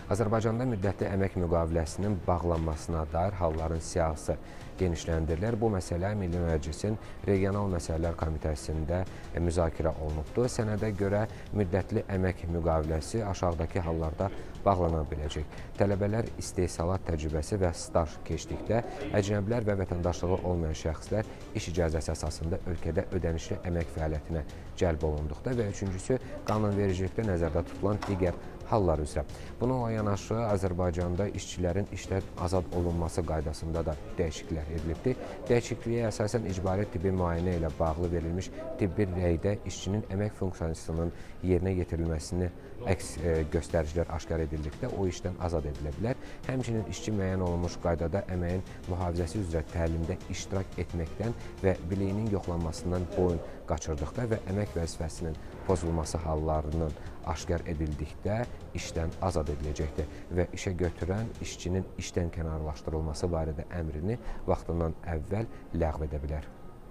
Azərbaycanda müddətli əmək müqaviləsinin bağlanmasına dair halların siyahısı genişləndirilir. Bu məsələ Milli Məclisin Regional Məsələlər Komitəsində müzakirə olunubdur. Sənədə görə müddətli əmək müqaviləsi aşağıdakı hallarda bağlana biləcək. Tələbələr istehsalat təcrübəsi və staj keçdikdə, əcnəbilər və vətəndaşlığı olmayan şəxslər iş icazəsi əsasında ölkədə ödənişli əmək fəaliyyətinə cəlb olunduqda və üçüncüsü, qanunvericilikdə nəzərdə tutulan digər hallar üzrə. Bununla yanaşı, Azərbaycanda işçilərin işdən azad olunması qaydasında da dəyişikliklər edilibdir. Dəyişikliyə əsasən icbari tibbi müayinə ilə bağlı verilmiş tibbi rəydə işçinin əmək funksiyasının yerinə yetirilməsini əks göstəricilər aşkar edildikdə o işdən azad edilə bilər. Həmçinin işçi müəyyən olunmuş qaydada əməyin mühafizəsi üzrə təlimdə iştirak etməkdən və biliyinin yoxlanmasından boyun qaçırdıqda və əmək vəzifəsinin pozulması hallarının aşkar edildikdə işdən azad ediləcəkdir və işə götürən işçinin işdən kənarlaşdırılması barədə əmrini vaxtından əvvəl ləğv edə bilər.